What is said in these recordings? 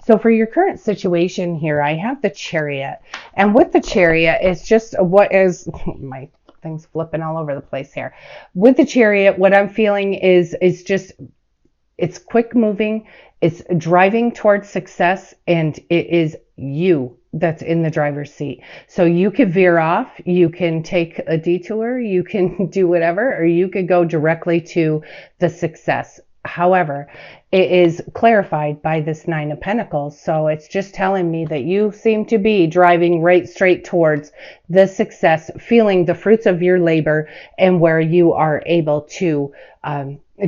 So for your current situation here, I have the Chariot. And with the Chariot, it's just what is my thing's flipping all over the place here. With the Chariot, what I'm feeling is just it's quick moving, it's driving towards success, and it is you that's in the driver's seat. So you could veer off, you can take a detour, you can do whatever, or you could go directly to the success. However, it is clarified by this Nine of Pentacles. So it's just telling me that you seem to be driving right straight towards the success, feeling the fruits of your labor, and where you are able to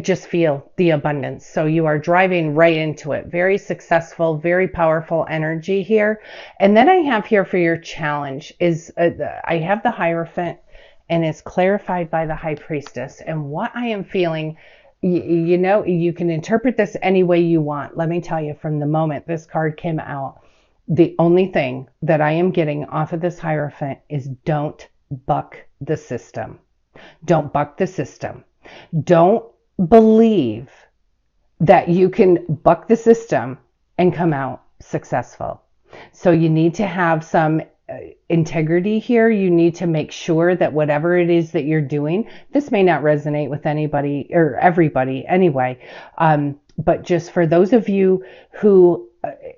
just feel the abundance. So you are driving right into it. Very successful, very powerful energy here. And then I have here for your challenge is I have the Hierophant, and it's clarified by the High Priestess. And what I am feeling, you know, you can interpret this any way you want. Let me tell you, from the moment this card came out, the only thing that I am getting off of this Hierophant is don't buck the system. Don't buck the system. Don't believe that you can buck the system and come out successful. So you need to have some integrity here. You need to make sure that whatever it is that you're doing, this may not resonate with anybody or everybody anyway, but just for those of you who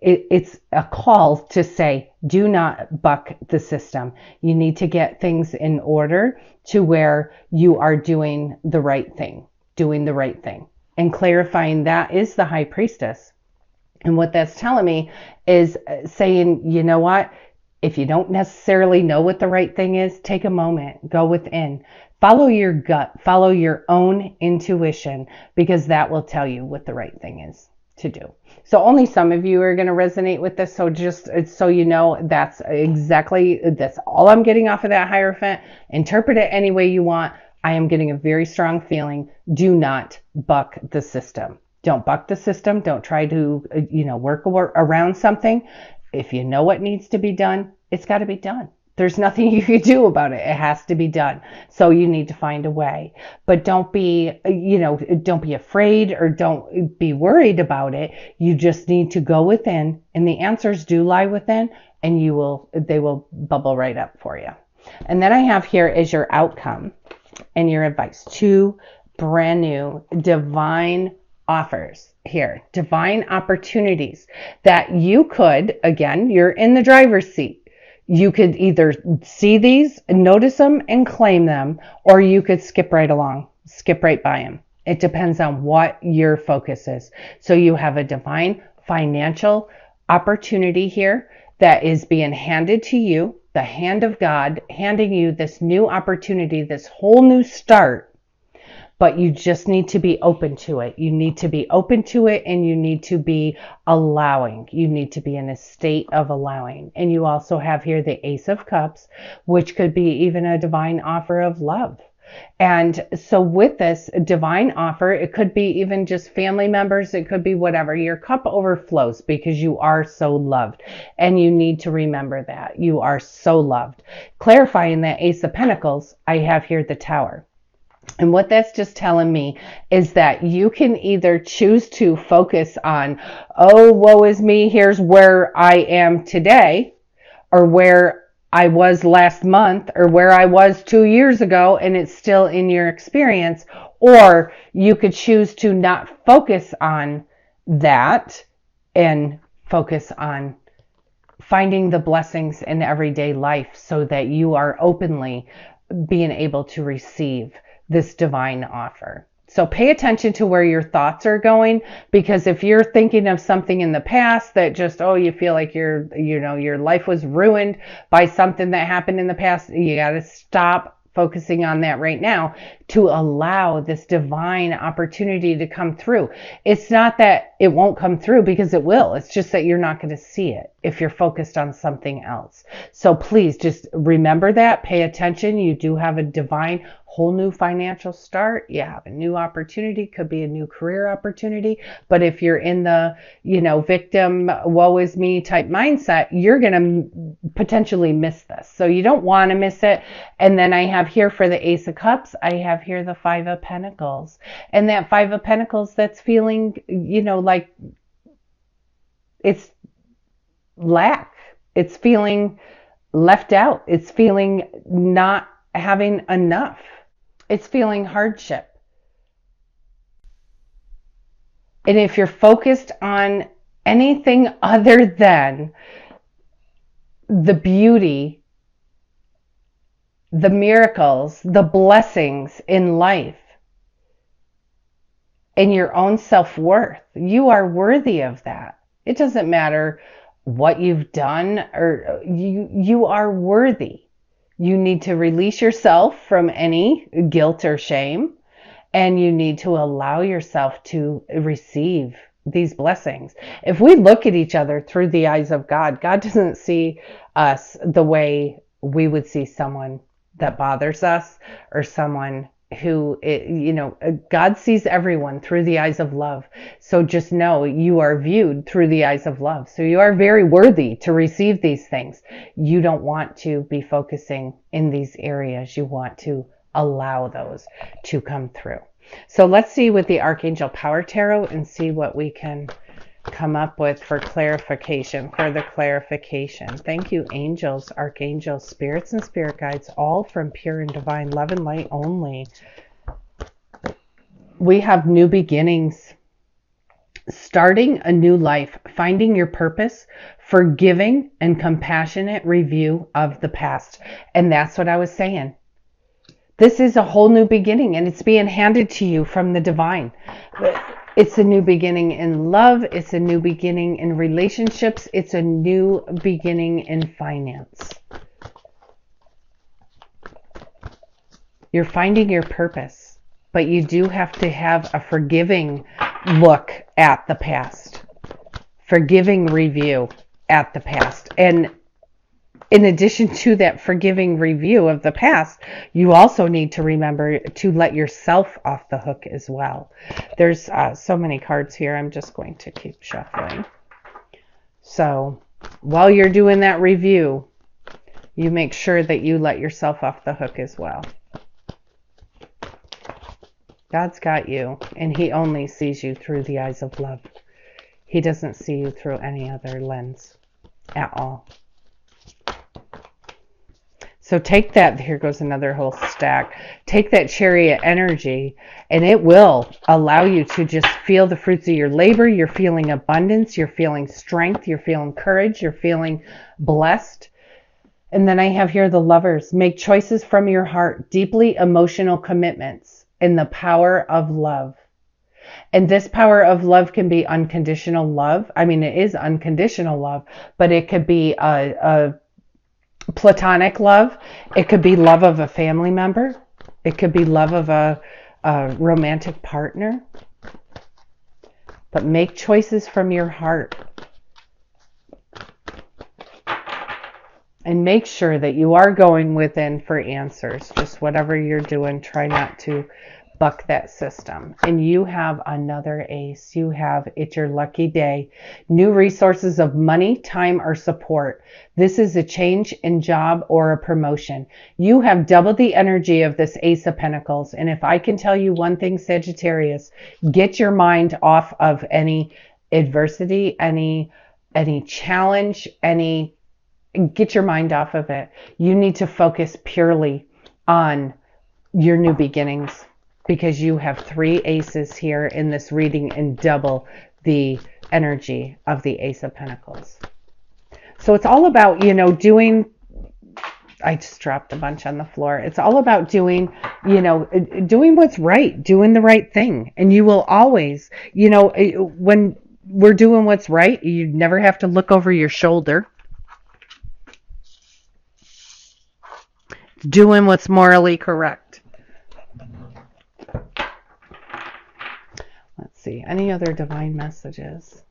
it's a call to say, do not buck the system. You need to get things in order to where you are doing the right thing. And clarifying that is the High Priestess. And what that's telling me is saying, you know what? If you don't necessarily know what the right thing is, take a moment, go within, follow your gut, follow your own intuition, because that will tell you what the right thing is to do. So only some of you are going to resonate with this. So just so you know, that's all I'm getting off of that Hierophant. Interpret it any way you want. I am getting a very strong feeling. Do not buck the system. Don't buck the system. Don't try to, work around something. If you know what needs to be done, it's got to be done. There's nothing you can do about it. It has to be done. So you need to find a way. But don't be afraid or don't be worried about it. You just need to go within, and the answers do lie within, and they will bubble right up for you. And then I have here is your outcome and your advice. 2 brand new divine offers here, divine opportunities that you could, again, you're in the driver's seat. You could either see these, notice them, and claim them, or you could skip right along, skip right by them. It depends on what your focus is. So you have a divine financial opportunity here that is being handed to you, the hand of God handing you this new opportunity, this whole new start. But you just need to be open to it. You need to be open to it, and you need to be allowing. You need to be in a state of allowing. And you also have here the Ace of Cups, which could be even a divine offer of love. And so with this divine offer, it could be even just family members. It could be whatever. Your cup overflows because you are so loved. And you need to remember that. You are so loved. Clarifying that Ace of Pentacles, I have here the Tower. And what that's just telling me is that you can either choose to focus on, oh, woe is me, here's where I am today, or where I was last month, or where I was 2 years ago, and it's still in your experience. Or you could choose to not focus on that and focus on finding the blessings in everyday life so that you are openly being able to receive this divine offer. So pay attention to where your thoughts are going, because if you're thinking of something in the past that just, you feel like your life was ruined by something that happened in the past, you got to stop focusing on that right now to allow this divine opportunity to come through. It's not that it won't come through, because it will. It's just that you're not going to see it if you're focused on something else. So please just remember that. Pay attention. You do have a divine whole new financial start. You have a new opportunity, could be a new career opportunity. But if you're in the, victim, woe is me type mindset, you're going to potentially miss this. So you don't want to miss it. And then I have here for the Ace of Cups, I have here the 5 of Pentacles. And that 5 of Pentacles, that's feeling, like it's lack. It's feeling left out. It's feeling not having enough. It's feeling hardship. And if you're focused on anything other than the beauty, the miracles, the blessings in life, and your own self-worth, you are worthy of that. It doesn't matter what you've done, or you are worthy. You need to release yourself from any guilt or shame, and you need to allow yourself to receive these blessings. If we look at each other through the eyes of God, God doesn't see us the way we would see someone that bothers us, or someone who, God sees everyone through the eyes of love. So just know you are viewed through the eyes of love. So you are very worthy to receive these things. You don't want to be focusing in these areas. You want to allow those to come through. So let's see with the Archangel Power Tarot and see what we can come up with for clarification, further clarification. Thank you, angels, archangels, spirits, and spirit guides, all from pure and divine love and light only. We have new beginnings, starting a new life, finding your purpose, forgiving and compassionate review of the past. And that's what I was saying. This is a whole new beginning, and it's being handed to you from the divine. It's a new beginning in love. It's a new beginning in relationships. It's a new beginning in finance. You're finding your purpose, but you do have to have a forgiving look at the past, forgiving review at the past. And in addition to that forgiving review of the past, you also need to remember to let yourself off the hook as well. There's so many cards here. I'm just going to keep shuffling. So while you're doing that review, you make sure that you let yourself off the hook as well. God's got you, and he only sees you through the eyes of love. He doesn't see you through any other lens at all. So take that, here goes another whole stack. Take that Chariot energy, and it will allow you to just feel the fruits of your labor. You're feeling abundance, you're feeling strength, you're feeling courage, you're feeling blessed. And then I have here the Lovers. Make choices from your heart, deeply emotional commitments in the power of love. And this power of love can be unconditional love. I mean, it is unconditional love, but it could be a platonic love. It could be love of a family member. It could be love of a romantic partner. But make choices from your heart. And make sure that you are going within for answers. Just whatever you're doing, try not to buck that system. And you have another ace. You have, it's your lucky day. New resources of money, time, or support. This is a change in job or a promotion. You have double the energy of this Ace of Pentacles. And if I can tell you one thing, Sagittarius, get your mind off of any adversity, any challenge, get your mind off of it. You need to focus purely on your new beginnings, because you have 3 aces here in this reading and double the energy of the Ace of Pentacles. So it's all about, doing, I just dropped a bunch on the floor. It's all about doing, doing what's right, doing the right thing. And you will always, when we're doing what's right, you never have to look over your shoulder. Doing what's morally correct. Let's see, any other divine messages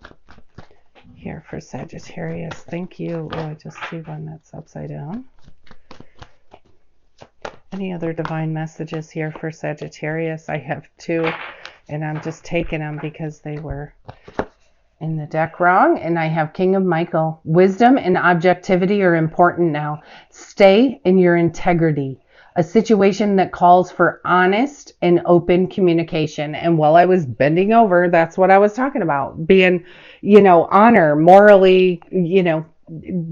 here for Sagittarius? Thank you. Oh, I just see one that's upside down. Any other divine messages here for Sagittarius? I have 2, and I'm just taking them because they were in the deck wrong. And I have King of Michael. Wisdom and objectivity are important now. Stay in your integrity. A situation that calls for honest and open communication. And while I was bending over, that's what I was talking about. Being, honor, morally,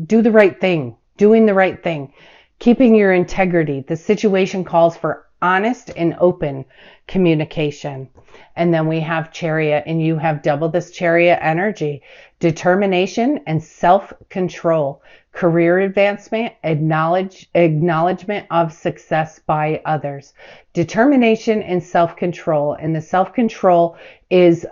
do the right thing, doing the right thing, keeping your integrity. The situation calls for honest and open communication. And then we have Chariot, and you have double this Chariot energy: determination and self-control, career advancement, acknowledgement of success by others. Determination and self-control. And the self-control is,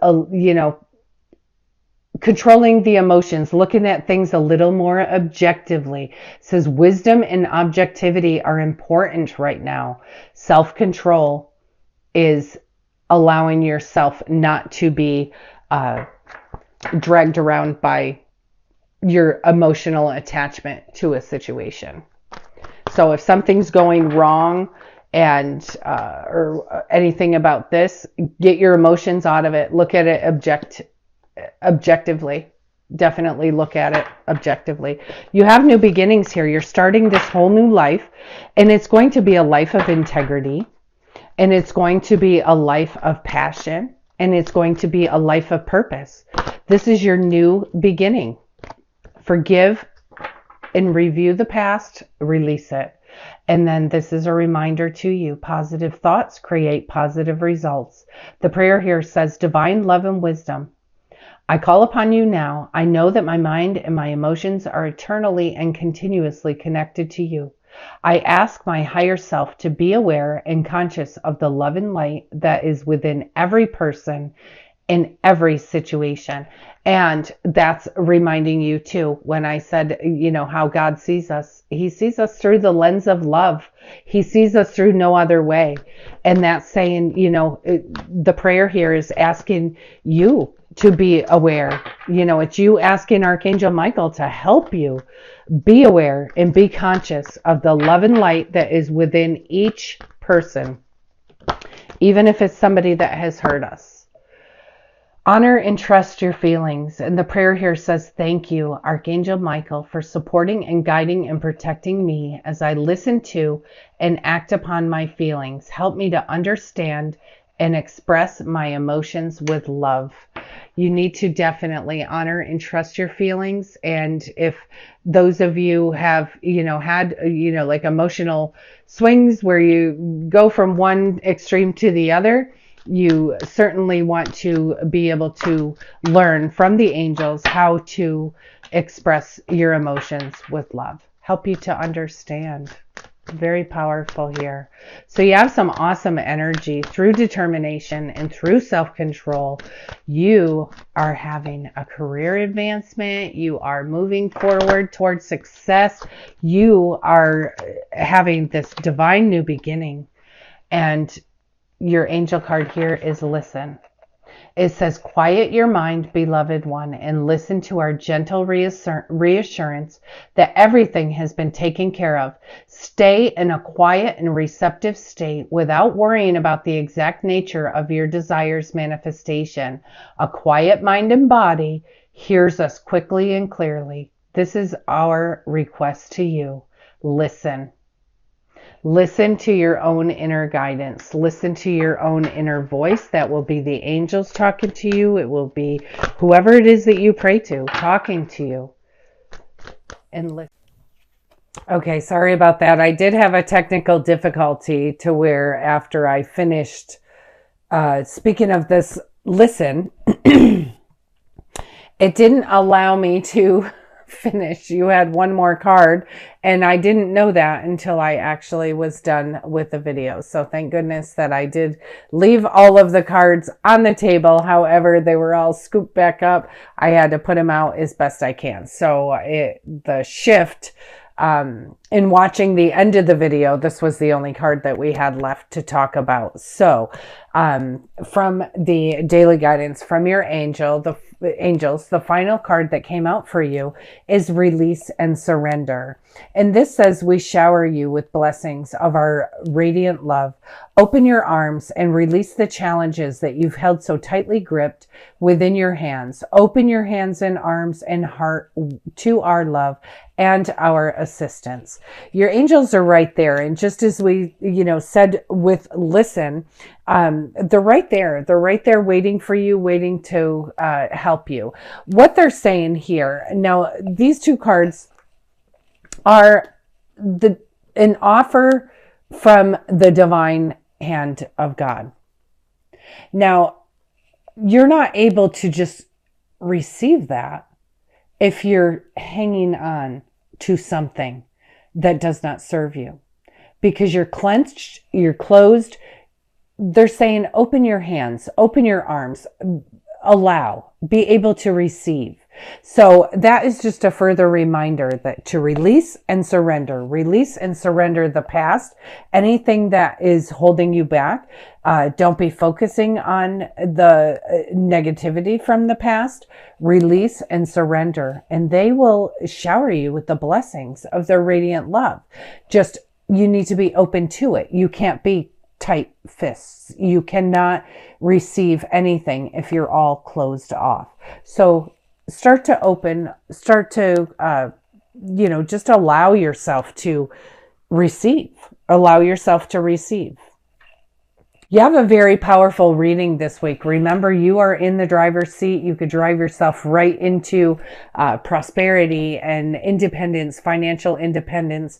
controlling the emotions, looking at things a little more objectively. It says wisdom and objectivity are important right now. Self-control is allowing yourself not to be dragged around by your emotional attachment to a situation. So if something's going wrong and or anything about this, get your emotions out of it. Look at it objectively. Definitely look at it objectively. You have new beginnings here. You're starting this whole new life, and it's going to be a life of integrity, and it's going to be a life of passion, and it's going to be a life of purpose. This is your new beginning. Forgive and review the past, release it. And then this is a reminder to you: positive thoughts create positive results. The prayer here says, divine love and wisdom, I call upon you now. I know that my mind and my emotions are eternally and continuously connected to you. I ask my higher self to be aware and conscious of the love and light that is within every person in every situation. And that's reminding you too, when I said, how God sees us. He sees us through the lens of love. He sees us through no other way. And that's saying, the prayer here is asking you to be aware. It's you asking Archangel Michael to help you be aware and be conscious of the love and light that is within each person, even if it's somebody that has hurt us. Honor and trust your feelings. And the prayer here says, thank you, Archangel Michael, for supporting and guiding and protecting me as I listen to and act upon my feelings. Help me to understand and express my emotions with love. You need to definitely honor and trust your feelings. And if those of you have, had, like emotional swings where you go from one extreme to the other, you certainly want to be able to learn from the angels how to express your emotions with love. Help you to understand. Very powerful here. So you have some awesome energy through determination and through self-control. You are having a career advancement. You are moving forward towards success. You are having this divine new beginning. And your angel card here is listen. It says, quiet your mind, beloved one, and listen to our gentle reassurance that everything has been taken care of. Stay in a quiet and receptive state without worrying about the exact nature of your desire's manifestation. A quiet mind and body hears us quickly and clearly. This is our request to you. Listen. Listen to your own inner guidance. Listen to your own inner voice. That will be the angels talking to you. It will be whoever it is that you pray to talking to you. And listen. Okay, sorry about that. I did have a technical difficulty to where after I finished speaking of this listen, it didn't allow me to finish. You had one more card, and I didn't know that until I actually was done with the video. So thank goodness that I did leave all of the cards on the table. However, they were all scooped back up. I had to put them out as best I can. So the shift in watching the end of the video, this was the only card that we had left to talk about. So from the daily guidance from your angels, the final card that came out for you is release and surrender. And this says, we shower you with blessings of our radiant love. Open your arms and release the challenges that you've held so tightly gripped within your hands. Open your hands and arms and heart to our love and our assistance. Your angels are right there. And just as we, said with listen, they're right there. They're right there waiting for you, waiting to help you. What they're saying here. Now, these two cards are an offer from the divine hand of God. Now, you're not able to just receive that if you're hanging on to something that does not serve you, because you're clenched, you're closed. They're saying, open your hands, open your arms, allow, be able to receive. So that is just a further reminder that to release and surrender the past, anything that is holding you back. Don't be focusing on the negativity from the past. Release and surrender, and they will shower you with the blessings of their radiant love. Just, you need to be open to it. You can't be tight fists. You cannot receive anything if you're all closed off. So start to open, start to, just allow yourself to receive. Allow yourself to receive. You have a very powerful reading this week. Remember, you are in the driver's seat. You could drive yourself right into prosperity and independence, financial independence.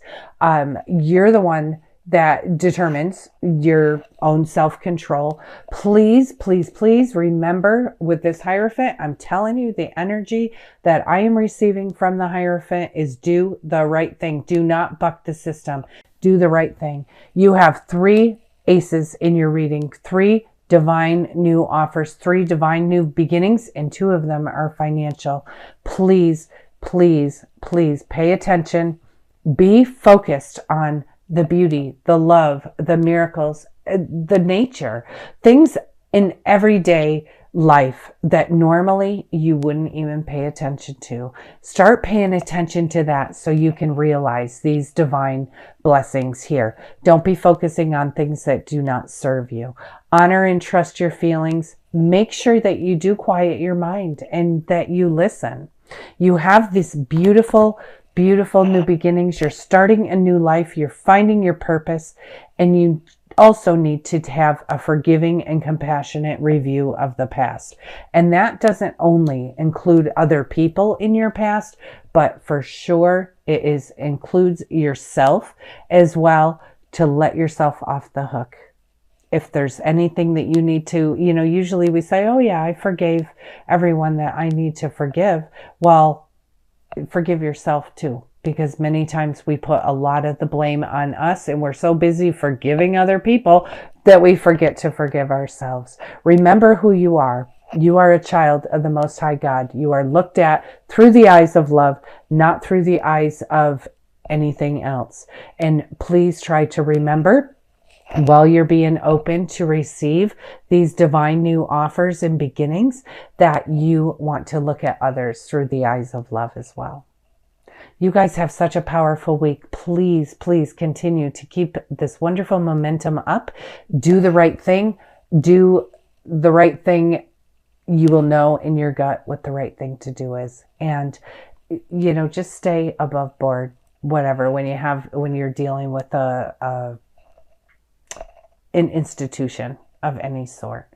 You're the one that determines your own self-control. Please, please, please remember with this Hierophant, I'm telling you, the energy that I am receiving from the Hierophant is do the right thing. Do not buck the system. Do the right thing. You have 3 aces in your reading, 3 divine new offers, 3 divine new beginnings, and 2 of them are financial. Please, please, please pay attention. Be focused on the beauty, the love, the miracles, the nature, things in everyday life that normally you wouldn't even pay attention to. Start paying attention to that so you can realize these divine blessings here. Don't be focusing on things that do not serve you. Honor and trust your feelings. Make sure that you do quiet your mind and that you listen. You have this beautiful, beautiful new beginnings. You're starting a new life. You're finding your purpose, and you also need to have a forgiving and compassionate review of the past. And that doesn't only include other people in your past, but for sure it includes yourself as well, to let yourself off the hook. If there's anything that you need to, usually we say, oh yeah, I forgave everyone that I need to forgive. Well, forgive yourself too, because many times we put a lot of the blame on us, and we're so busy forgiving other people that we forget to forgive ourselves. Remember who you are. You are a child of the Most High God. You are looked at through the eyes of love, not through the eyes of anything else. And please try to remember, while you're being open to receive these divine new offers and beginnings, that you want to look at others through the eyes of love as well. You guys have such a powerful week. Please, please continue to keep this wonderful momentum up. Do the right thing. Do the right thing. You will know in your gut what the right thing to do is. And, just stay above board, whatever, when you're dealing with an institution of any sort.